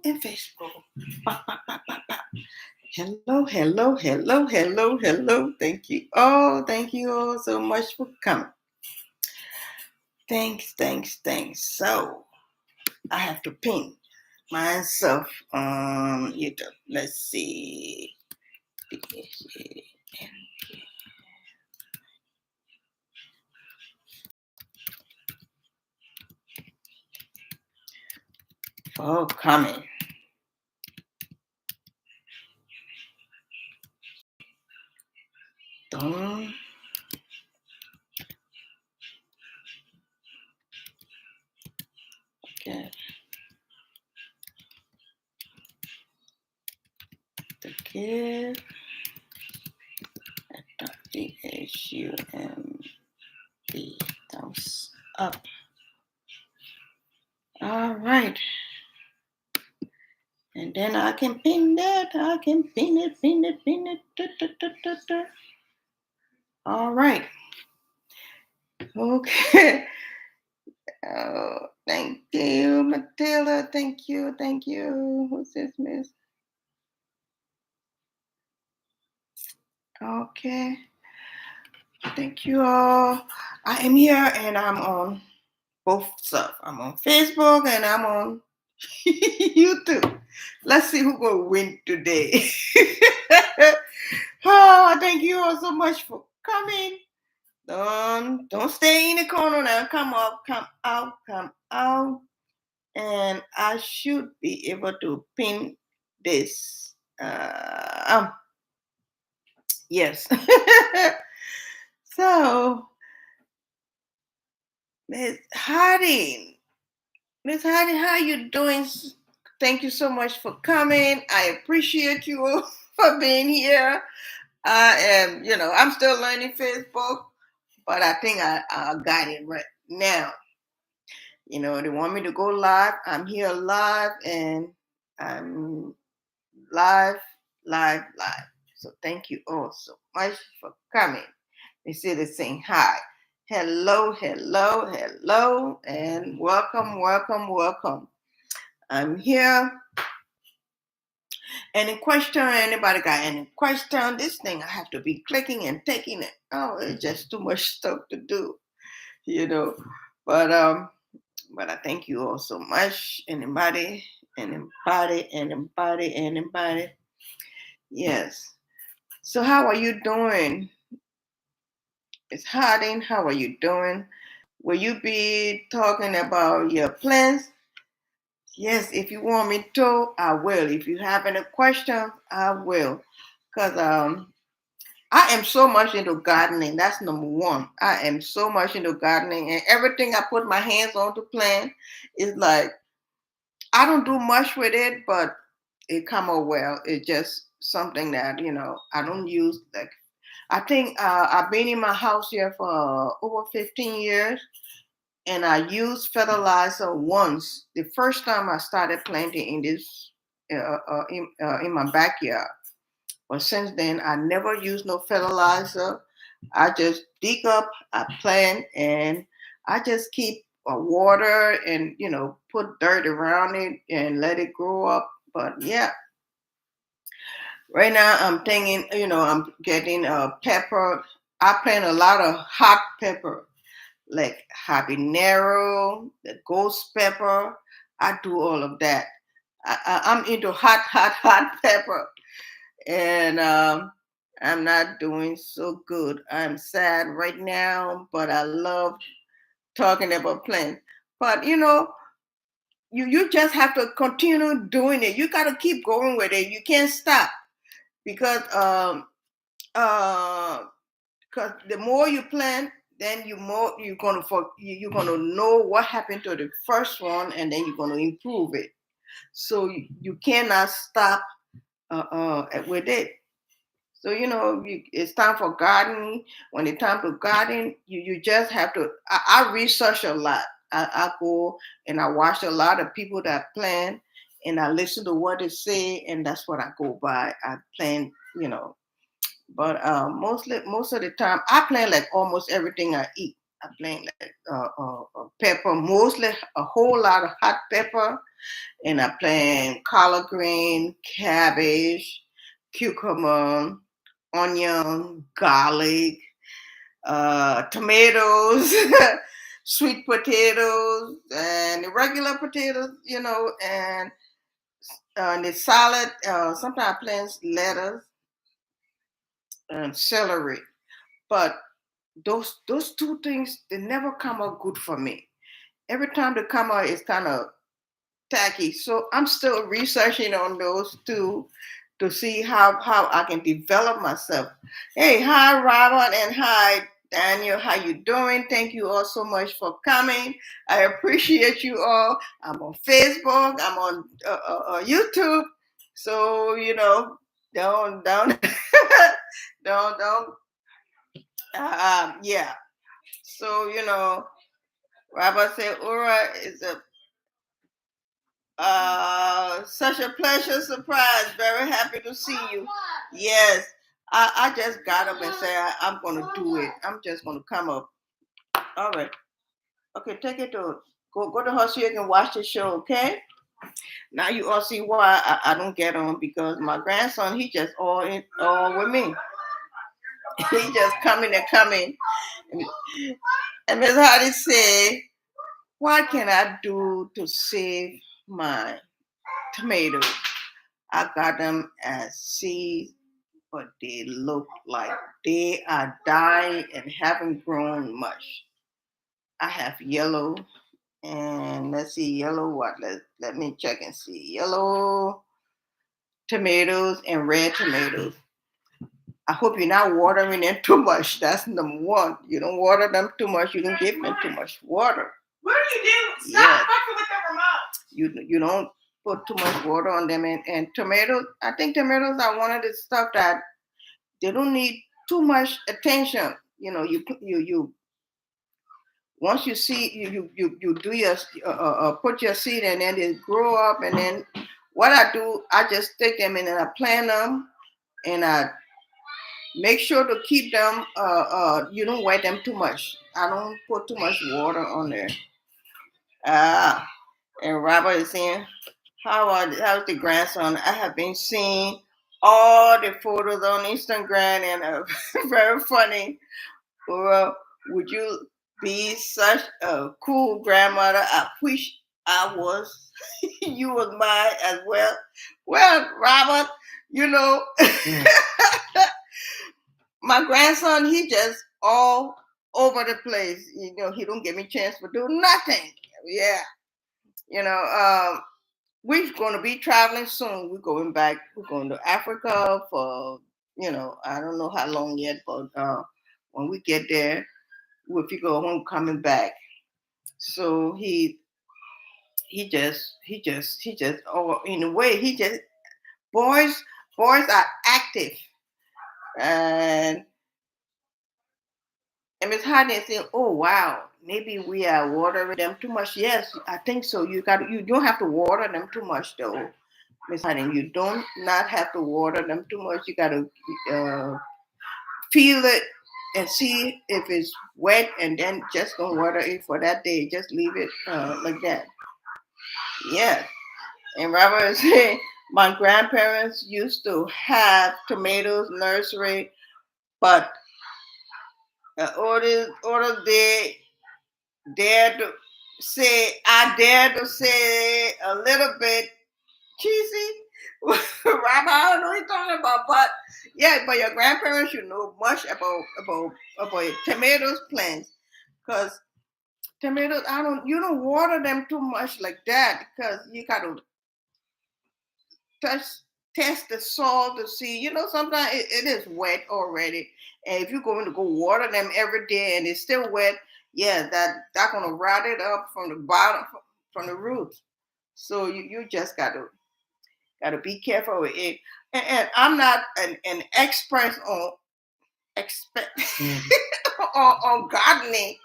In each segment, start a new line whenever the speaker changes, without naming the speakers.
and Facebook. Bop, bop, bop, bop, bop. Hello, hello, hello, hello, hello. Thank you all. Thank you all so much for coming. Thanks, thanks, thanks. So I have to ping myself on YouTube. Let's see. For coming. Don't get the kid at THUMB. Thumbs up. All right. And then I can pin that. I can pin it, pin it, pin it. Da, da, da, da, da. All right. Okay. Oh, thank you, Matilda. Thank you. Thank you. Who's this, miss? Okay. Thank you all. I am here and I'm on both stuff. I'm on Facebook and I'm on YouTube. Let's see who's going to win today. Oh, thank you all so much for coming. Don't stay in the corner now. Come up, come out, come out. And I should be able to pin this. Yes. So, Miss Hardy, how you doing? Thank you so much for coming. I appreciate you for being here. I am, I'm still learning Facebook, but I think I got it right now. They want me to go live. I'm here live and I'm live. So thank you all so much for coming. They say they're saying hi. Hello, hello, hello, and welcome, welcome, welcome. I'm here. Any question? Anybody got any question? This thing I have to be clicking and taking it. Oh, it's just too much stuff to do, But I thank you all so much. Anybody. Yes. So how are you doing? It's Harding. How are you doing? Will you be talking about your plans? Yes, if you want me to, I will. If you have any questions, I will. Because I am so much into gardening. That's number one. I am so much into gardening. And everything I put my hands on to plant is like, I don't do much with it, but it come out well. It's just something that, I don't use. Like, I think I've been in my house here for over 15 years. And I used fertilizer once. The first time I started planting in this in my backyard. But since then, I never used no fertilizer. I just dig up, I plant, and I just keep water and put dirt around it and let it grow up. But yeah, right now I'm thinking, I'm getting pepper. I plant a lot of hot pepper, like habanero, the ghost pepper. I do all of that. I'm into hot pepper. And I'm not doing so good. I'm sad right now, but I love talking about plants. But you just have to continue doing it. You got to keep going with it. You can't stop because the more you plant, then you're gonna know what happened to the first one, and then you're gonna improve it. So you cannot stop with it. So it's time for gardening. When it's time to garden, you just have to. I research a lot. I go and I watch a lot of people that plant, and I listen to what they say, and that's what I go by. I plant, But most of the time, I plant like almost everything I eat. I plant like pepper, mostly a whole lot of hot pepper, and I plant collard green, cabbage, cucumber, onion, garlic, tomatoes, sweet potatoes, and the regular potatoes, and the salad. Sometimes I plant lettuce and celery, but those two things they never come out good for me. Every time they come out, it's kind of tacky. So I'm still researching on those two to see how I can develop myself. Hey, hi Robert and hi Daniel. How you doing? Thank you all so much for coming. I appreciate you all. I'm on Facebook. I'm on YouTube. So don't don't yeah. So Robert said, Ura is a such a pleasure surprise. Very happy to see you. Yes, I just got up and said I'm going to do it. I'm just going to come up. All right. Okay, take it to go to her so you can watch the show. Okay. Now you all see why I don't get on because my grandson he just all with me. He just coming and coming. And Miss Hardy said, "What can I do to save my tomatoes? I got them as seeds, but they look like they are dying and haven't grown much. I have yellow, and let's see, yellow what? Let me check and see. Yellow tomatoes and red tomatoes. I hope you're not watering them too much. That's number one. You don't water them too much. You don't give them too much water.
What are you doing? Stop fucking with the
remote. You don't put too much water on them. And tomatoes, I think tomatoes are one of the stuff that they don't need too much attention. You once you see you do your put your seed and then they grow up and then what I do I just stick them in and I plant them and I make sure to keep them you don't wet them too much. I don't put too much water on there. And Robert is saying how's the grandson? I have been seeing all the photos on Instagram and very funny. Well, would you be such a cool grandmother? I wish I was. You was mine as well. Well, Robert, my grandson, he just all over the place. He don't give me a chance to do nothing. Yeah. We're going to be traveling soon. We're going back. We're going to Africa for, I don't know how long yet, but when we get there, if you go home coming back. So he just oh in a way boys are active and Miss Hardy saying, oh wow, maybe we are watering them too much. Yes, I think so. You don't have to water them too much though, Miss Hardy. You don't not have to water them too much. You gotta feel it and see if it's wet and then just don't water it for that day. Just leave it like that. Yes. And Robert is saying, my grandparents used to have tomatoes nursery, but order they I dare to say a little bit cheesy. Robert, I don't know what you're talking about, but yeah, but your grandparents should know much about tomatoes plants, because tomatoes, you don't water them too much like that, because you gotta test the soil to see. Sometimes it is wet already, and if you're going to go water them every day and it's still wet, yeah, that's gonna rot it up from the bottom, from the roots. So you just gotta be careful with it. And I'm not an expert on on gardening,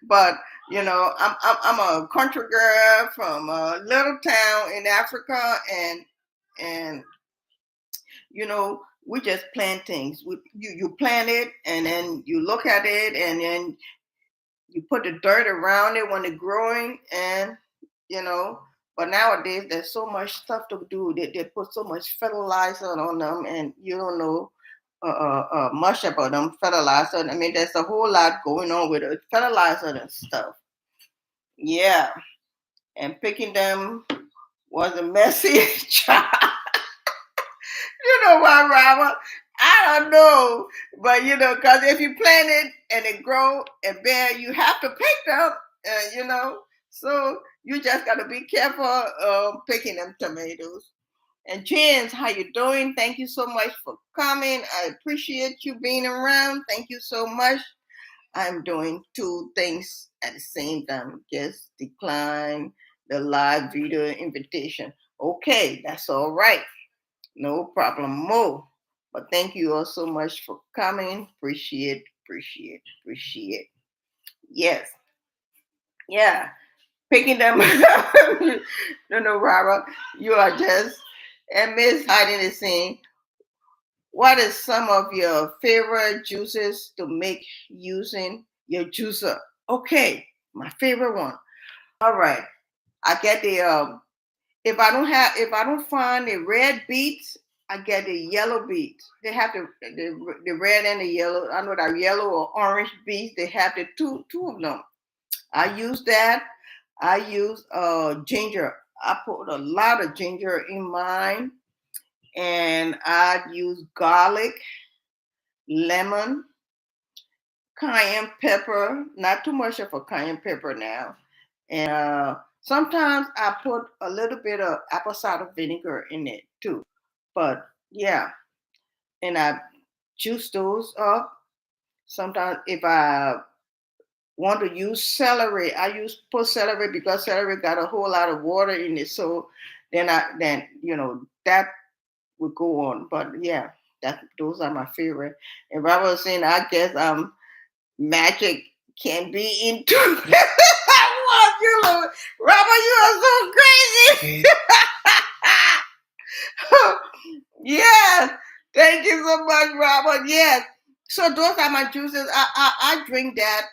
but I'm a country girl from a little town in Africa, and we just plant things. You plant it and then you look at it and then you put the dirt around it when it's growing, and but nowadays there's so much stuff to do. They put so much fertilizer on them, and you don't know much about them fertilizer. I mean, there's a whole lot going on with it, fertilizer and stuff. Yeah, and picking them was a messy job. You know why, Robert? I don't know, but because if you plant it and it grow and bear, you have to pick them. So you just got to be careful picking them tomatoes. And James, how you doing? Thank you so much for coming. I appreciate you being around. Thank you so much. I'm doing two things at the same time. Just decline the live video invitation. Okay, that's all right. No problem more. But thank you all so much for coming. Appreciate. Yes. Yeah. Picking them. No, Robert. You are just, and Miss Hiding is saying, what is some of your favorite juices to make using your juicer? Okay, my favorite one. All right. I get the if I don't find the red beets, I get the yellow beets. They have the red and the yellow. I know that yellow or orange beets. They have the two of them. I use that. I use ginger. I put a lot of ginger in mine, and I use garlic, lemon, cayenne pepper. Not too much of a cayenne pepper now, and sometimes I put a little bit of apple cider vinegar in it too. But yeah, and I juice those up. Sometimes if I want to use celery, I put celery because celery got a whole lot of water in it. So then that would go on. But yeah, those are my favorite. And Robert was saying, I guess magic can be into what you know. Robert, you are so crazy. Yes. Thank you so much, Robert. Yes. So those are my juices. I drink that.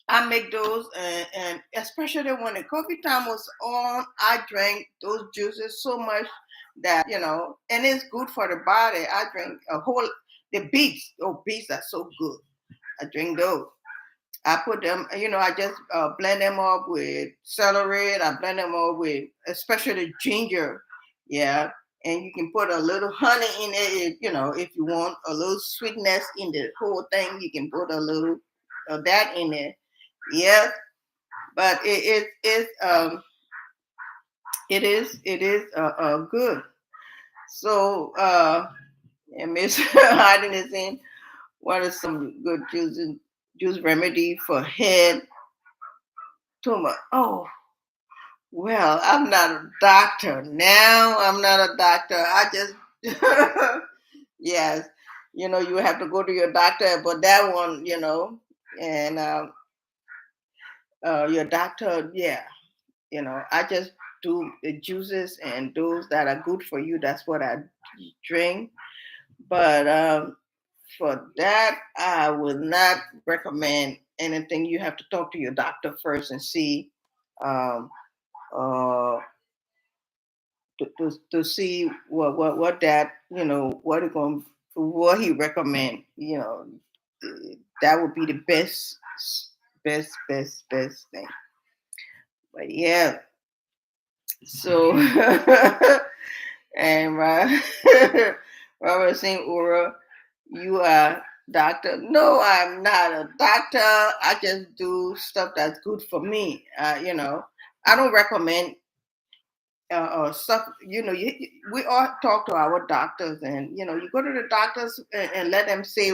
I make those, and especially when the coffee time was on, I drank those juices so much that and it's good for the body. I drink the beets. Oh, beets are so good. I drink those. I put them, I just blend them up with celery. I blend them up with especially ginger. Yeah. And you can put a little honey in it, if you want a little sweetness in the whole thing, you can put a little of that in there. Yeah. But it is good. So and Miss Hiding is in, what are some good juice remedy for head tumor? Oh, well, I'm not a doctor now. I'm not a doctor. I just yes, you have to go to your doctor, but that one, and your doctor, yeah, I just do the juices and those that are good for you. That's what I drink. But for that, I would not recommend anything. You have to talk to your doctor first and see um, uh, to see what that what he recommend. That would be the best thing. But yeah, so and Robert St. Ura, you are doctor. No, I'm not a doctor. I just do stuff that's good for me. I don't recommend stuff. We all talk to our doctors, and you go to the doctors and let them say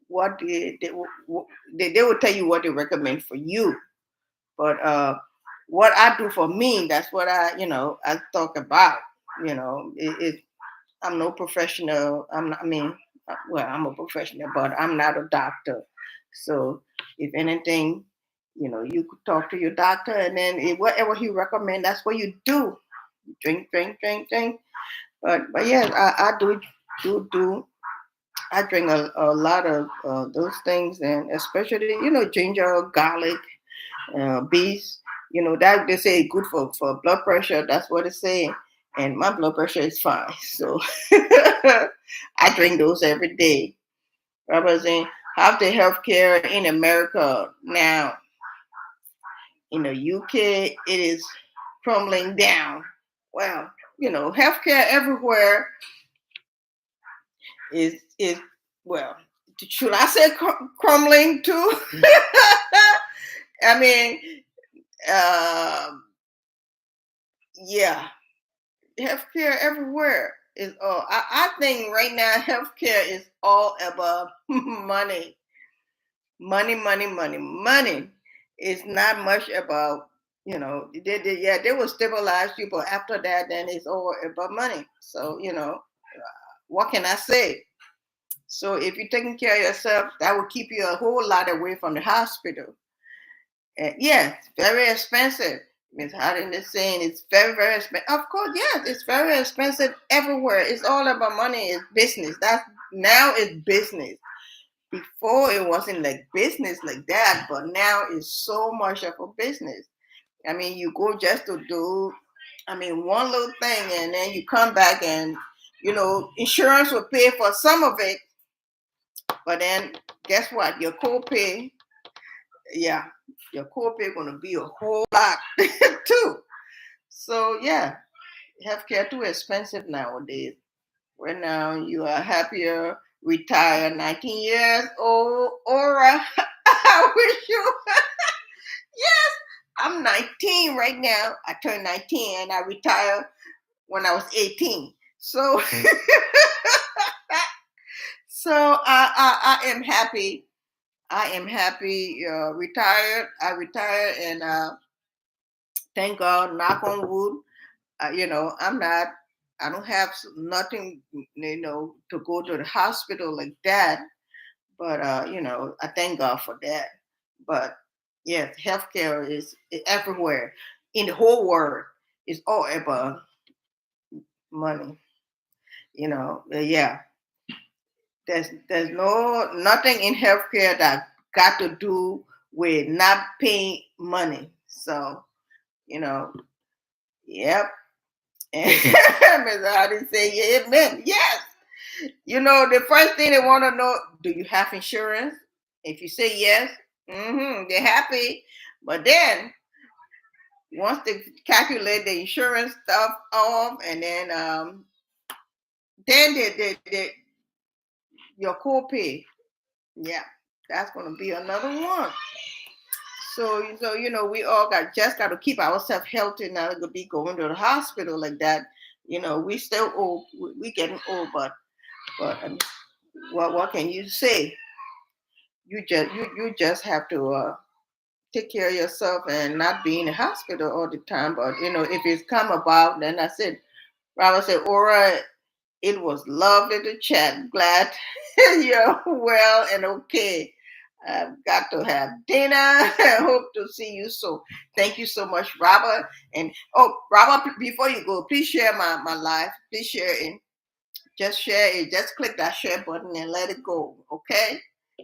what they will tell you what they recommend for you. But what I do for me, that's what I talk about. I'm no professional. I'm a professional, but I'm not a doctor. So if anything, you could talk to your doctor, and then whatever he recommend, that's what you do. Drink. But yes, I do I drink a lot of those things, and especially ginger, garlic, beets. That they say good for blood pressure. That's what they say, and my blood pressure is fine. So I drink those every day. I was saying, how the healthcare in America now. In the UK, it is crumbling down. Well, healthcare everywhere is well. Should I say crumbling too? I mean, yeah, healthcare everywhere is all. I think right now healthcare is all about money, money, money, money, money. It's not much about they will stabilize you, but after that, then it's all about money. So what can I say? So if you're taking care of yourself, that will keep you a whole lot away from the hospital. And yes, very expensive. Miss Harding is saying it's very, very expensive. Of course, yes, it's very expensive everywhere. It's all about money. It's business. Now it's business. Before it wasn't like business like that, but now it's so much of a business. I mean, you go just to do, one little thing, and then you come back and, insurance will pay for some of it, but then guess what? Your copay, yeah, your copay gonna be a whole lot too. So yeah, healthcare too expensive nowadays. Right now you are happier, retired, 19 years old, or I wish you. Yes, I'm 19 right now. I turned 19 and I retired when I was 18. So, so I am happy. I am happy. Retired. I retired, and thank God. Knock on wood. I'm not. I don't have nothing, to go to the hospital like that. But I thank God for that. But yes, healthcare is everywhere in the whole world. It's all about money. Yeah. There's nothing in healthcare that got to do with not paying money. So yep. And Ms. Hardy say, yeah, amen. Yes. The first thing they want to know, do you have insurance? If you say yes, they're happy. But then once they calculate the insurance stuff off, and then they your copay, yeah, that's gonna be another one. So we all got to keep ourselves healthy, not to be going to the hospital like that. We still old, we getting old, but what can you say? You just have to take care of yourself and not be in the hospital all the time. But if it's come about, then I said, Robert said, Aura, it was lovely to chat. Glad you're well and okay. I've got to have dinner. I hope to see you soon. Thank you so much, Robert. And Robert, before you go, please share my live. Please share it. Just share it. Just click that share button and let it go. Okay?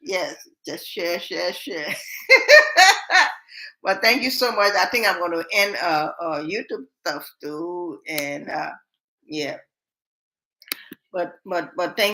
Yes, just share. Well, thank you so much. I think I'm going to end YouTube stuff too. And yeah, but thank